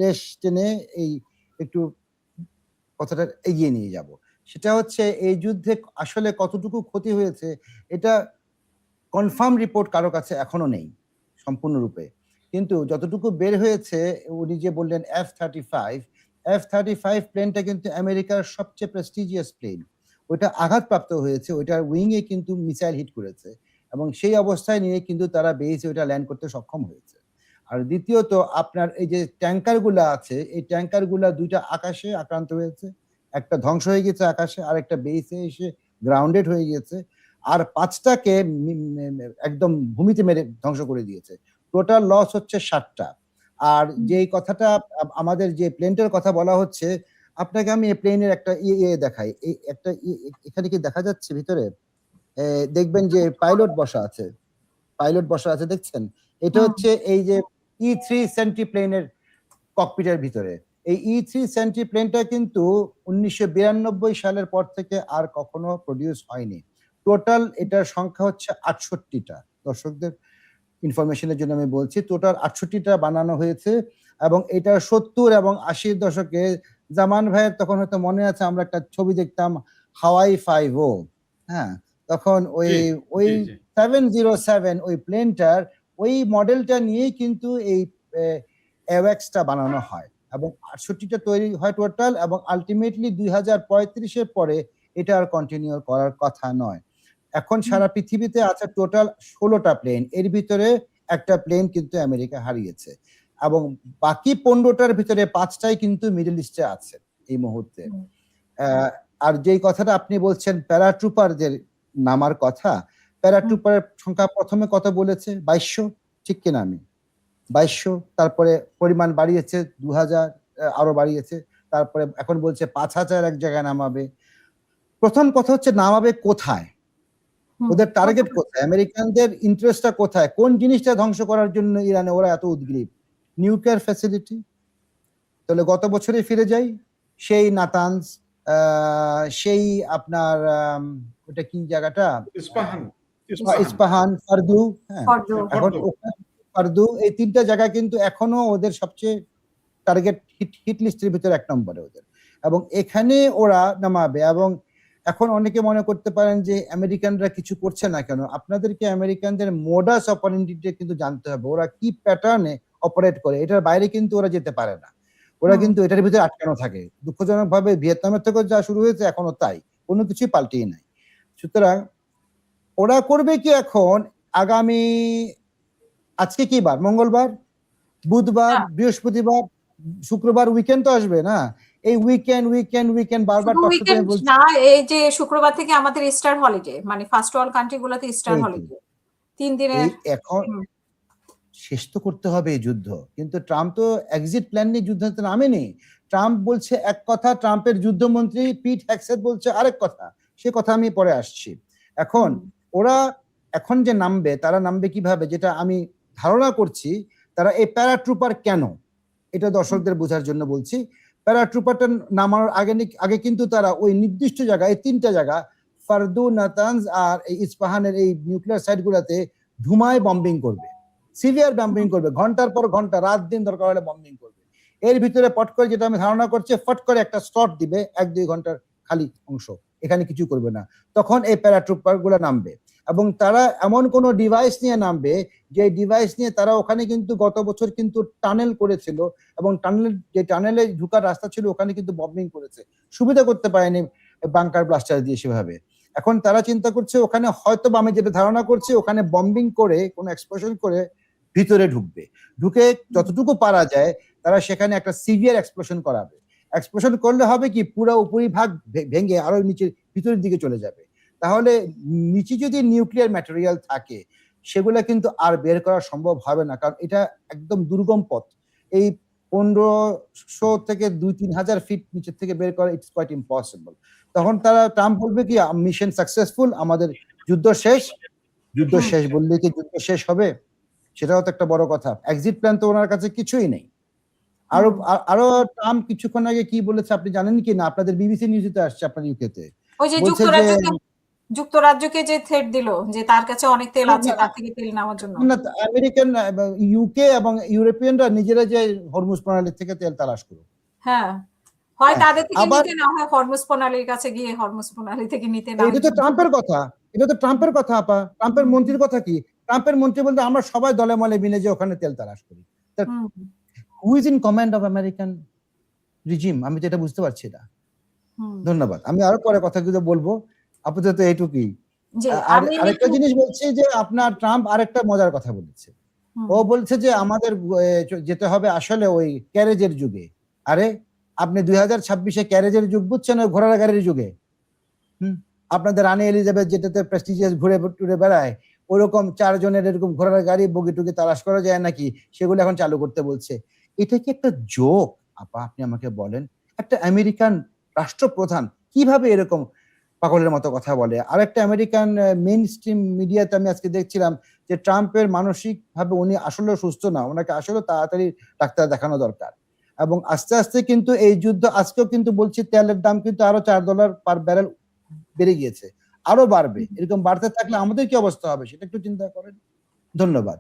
রেশ টেনে এই একটু কথাটা এগিয়ে নিয়ে যাব। সেটা হচ্ছে এই যুদ্ধে আসলে কতটুকু ক্ষতি হয়েছে এটা কনফার্ম রিপোর্ট কারো কাছে এখনো নেই সম্পূর্ণরূপে। কিন্তু যতটুকু বের হয়েছে, উনি যে বললেন F-35 প্লেনটা কিন্তু আমেরিকার সবচেয়ে প্রেস্টিজিয়াস প্লেন। ওইটা আঘাতপ্রাপ্ত হয়েছে, ওইটার উইং এ কিন্তু মিসাইল হিট করেছে এবং সেই অবস্থায় নিয়ে কিন্তু তারা বেসে ওইটা ল্যান্ড করতে সক্ষম হয়েছে। আর দ্বিতীয়ত আপনার এই যে ট্যাঙ্কার গুলা আছে, এই ট্যাঙ্কার গুলা দুইটা আকাশে আক্রান্ত হয়েছে, একটা ধ্বংস হয়ে গেছে আকাশে, আর একটা বেসে এসে গ্রাউন্ডেড হয়ে গেছে, আর 5টাকে একদম ভূমিতে মেরে ধ্বংস করে দিয়েছে। টোটাল লস হচ্ছে 7টা। আর যেই কথাটা আমাদের যে প্লেনটার কথা বলা হচ্ছে, আপনাকে আমি এই প্লেনের একটা ইয়ে দেখাই। এই একটা এখানে কি দেখা যাচ্ছে ভিতরে? দেখবেন যে পাইলট বসা আছে, দেখছেন? এটা হচ্ছে এই যে E3 সেন্ট্রি প্লেনের ককপিটের ভিতরে। এই E3 সেন্ট্রি প্লেনটা কিন্তু 1992 সালের পর থেকে আর কখনো প্রডিউস হয়নি। টোটাল এটার সংখ্যা হচ্ছে 68টা। দর্শকদের ইনফরমেশনের জন্য আমি বলছি, টোটাল 68টা বানানো হয়েছে এবং এটা 70 এবং 80-র দশকে জামান ভাইয়ের তখন হয়তো মনে আছে, আমরা একটা ছবি দেখতাম হাওয়াই 5O। হ্যাঁ, তখন ওই 707 ওই প্লেনটার ওই মডেলটা নিয়েই কিন্তু এই অ্যাওয়াক্সটা বানানো হয় এবং 68টা তৈরি হয় টোটাল, এবং আলটিমেটলি 2035-এর পরে এটা আর কন্টিনিউ করার কথা নয়। এখন সারা পৃথিবীতে আছে টোটাল 16টা প্লেন, এর ভিতরে একটা প্লেন কিন্তু আমেরিকা হারিয়েছে এবং বাকি 15টার ভিতরে 5টাই কিন্তু মিডল ইস্টে আছে এই মুহূর্তে। আর যেই কথাটা আপনি বলছেন প্যারাট্রুপারদের নামার কথা, প্যারাট্রুপারের সংখ্যা প্রথমে কত বলেছে? 2200, ঠিক কিনা? আমি 2200, তারপরে পরিমাণ বাড়িয়েছে 2000, আরো বাড়িয়েছে, তারপরে এখন বলছে 5000 এক জায়গায় নামাবে। প্রথম কথা হচ্ছে নামাবে কোথায়, ওদের টার্গেট কোথায়, আমেরিকানদের ইন্টারেস্টটা কোথায়, কোন জিনিসটা ধ্বংস করার জন্য ইরানে ওরা এত উদ্গ্রীব? Nuclear facility. তাহলে গত বছরে ফিরে যাই, সেই নাতানজ, সেই আপনার ওটা কি জায়গাটা, ইস্পাহান, ফার্দু। হ্যাঁ, এখন ফার্দু, এই 3টা জায়গা কিন্তু এখনো ওদের সবচেয়ে টার্গেট হিট লিস্টের ভিতরে 1 নম্বরে ওদের, এবং এখানে ওরা নামাবে। এবং এখন অনেকে মনে করতে পারেন যে আমেরিকানরা কিছু করছে না কেন। আপনাদেরকে আমেরিকানদের মোডাস অপারেন্ডিটা কিন্তু জানতে হবে, ওরা কি প্যাটার্নে অপারেট করে। এটার বাইরে কিন্তু ওরা যেতে পারে না, ওরা কিন্তু এটার ভিতরে আটকানো থাকে। দুঃখজনক ভাবে ভিয়েতনামের থেকে যা শুরু হয়েছে এখনো তাই, কোনো কিছুই পাল্টেই নাই। সুতরাং ওরা করবে কি এখন আগামী, আজকে কি বার? মঙ্গলবার, বুধবার, বৃহস্পতিবার, শুক্রবার, উইকেন্ড তো আসবে না? এই উইকেন্ড বারবার না, এই যে শুক্রবার থেকে আমাদের ইস্টার হলিডে, মানে ফার্স্ট ওয়ার্ল্ড কান্ট্রি গুলোতে ইস্টার হলিডে 3 দিনের। এখন শেষ তো করতে হবে এই যুদ্ধ, কিন্তু ট্রাম্প তো এক্সিট প্ল্যান নিয়ে যুদ্ধে নামেনি। ট্রাম্প বলছে এক কথা, ট্রাম্পের যুদ্ধমন্ত্রী পিট হ্যাক্সেট বলছে আরেক কথা, সে কথা আমি পরে আসছি। এখন ওরা এখন যে নামবে, তারা নামবে কিভাবে, যেটা আমি ধারণা করছি, তারা এই প্যারাট্রুপার কেন, এটা দর্শকদের বোঝার জন্য বলছি। প্যারাট্রুপারটা নামার আগে কিন্তু তারা ওই নির্দিষ্ট জায়গায়, 3টা জায়গা, ফার্দু, নাতানজ আর এই ইস্পাহানের এই নিউক্লিয়ার সাইট গুলাতে ধুমায় বম্বিং করবে, সিভিয়ার বম্বিং করবে, ঘন্টার পর ঘন্টা, রাত দিন দরকার হলে বম্বিং করবে। এর ভিতরে পট করে, যেটা আমি ধারণা করছি, ফট করে একটা স্লট দিবে 1-2 ঘন্টার খালি অংশ, এখানে কিছু করবে না। তখন এই প্যারাট্রুপার গুলো নামবে এবং তারা এমন কোন ডিভাইস নিয়ে নামবে, যে ডিভাইস নিয়ে তারা ওখানে কিন্তু গত বছর কিন্তু টানেল করেছিল এবং টানেলে ঢুকার রাস্তা ছিল ওখানে কিন্তু বম্বিং করেছে, সুবিধা করতে পারেনি বাংকার ব্লাস্টার দিয়ে সেভাবে। এখন তারা চিন্তা করছে ওখানে হয়তো, আমি যেটা ধারণা করছি, ওখানে বম্বিং করে কোন এক্সপ্লোশন করে ভিতরে ঢুকে যতটুকু পারা যায় তারা সেখানে একটা সিভিয়ার এক্সপ্লোশন করাবে। এক্সপ্লোশন করলে হবে কি, পুরো উপরিভাগ ভেঙে আরো নিচে ভিতরের দিকে চলে যাবে। তাহলে নিচে যদি নিউক্লিয়ার ম্যাটেরিয়াল থাকে সেগুলা কিন্তু আর বের করা সম্ভব হবে না, কারণ এটা একদম দুর্গম পথ। এই 1500 থেকে 2-3 হাজার ফিট নিচের থেকে বের করা ইটস কোয়াইট ইম্পসিবল। তখন ট্রাম্প বলবে কি, মিশন সাকসেসফুল, আমাদের যুদ্ধ শেষ। যুদ্ধ শেষ বললে কি যুদ্ধ শেষ হবে? সেটাও তো একটা বড় কথা। এক্সিট প্ল্যান তো ওনার কাছে কিছুই নেই। আরো ট্রাম্প কিছুক্ষণ আগে কি বলেছে আপনি জানেন কি না? আপনাদের বিবিসি নিউজে আসছে, আপনার ইউকেতে, ওই যে যুক্তরাজ্য যুক্তরাজ্যকে যে থ্রেট দিল যে তার কাছে অনেক তেল আছে, তার থেকে তেল নেওয়ার জন্য। না, আমেরিকান, ইউকে এবং ইউরোপিয়ানরা নিজেরা যে হরমুজ প্রণালী থেকে তেল তালাশ করুক। হ্যাঁ, হয় হ্যাঁ, তাদের থেকে আবার নিতে, না হয় হরমুজ প্রণালীর কাছে গিয়ে হরমুজ প্রণালী থেকে নিতে, না এটা তো ট্রাম্পের কথা, এটা তো ট্রাম্পের কথা আপা। ট্রাম্পের মন্ত্রীর কথা কি? ট্রাম্পের মন্ত্রী বলতে আমরা সবাই দলে মলে মিলে যে ওখানে তেল তালাশ করি। Who is in command of American regime? আমি তো এটা বুঝতে পারছি না। ধন্যবাদ। আমি আরো পরে কথাগুলো বলবো, আপাতত এইটুকুই। আর আরেকটা জিনিস বলছি যে আপনার ট্রাম্প আরেকটা মজার কথা বলেছে। ও বলছে যে আমাদের যেতে হবে আসলে ওই ক্যারেজের যুগে। আরে আপনি 2026-এ ক্যারেজের যুগ বুঝছেন, ওই ঘোড়ার গাড়ির যুগে? আপনাদের রানী এলিজাবেথ যেটাতে প্রেস্টিজিয়াস ঘুরে টুরে বেড়ায়, ওরকম 4 জনের এরকম ঘোড়ার গাড়ি বগি টুগি তালাশ করা যায় নাকি, সেগুলো এখন চালু করতে বলছে। এটা কি একটা জোক আপা? আপনি আমাকে বলেন, একটা আমেরিকান রাষ্ট্রপ্রধান কিভাবে এরকম পাগলের মতো কথা বলে? আর একটা আমেরিকান মেইন স্ট্রিম মিডিয়াতে আমি আজকে দেখছিলাম যে ট্রাম্পের মানসিকভাবে উনি আসলে সুস্থ না, ওনাকে আসলে তাড়াতাড়ি ডাক্তার দেখানো দরকার। এবং আস্তে আস্তে কিন্তু এই যুদ্ধ, আজকেও কিন্তু বলছি তেলের দাম কিন্তু আরো $4 পার ব্যারেল বেড়ে গিয়েছে, আরো বাড়বে। এরকম বাড়তে থাকলে আমাদের কি অবস্থা হবে সেটা একটু চিন্তা করেন। ধন্যবাদ।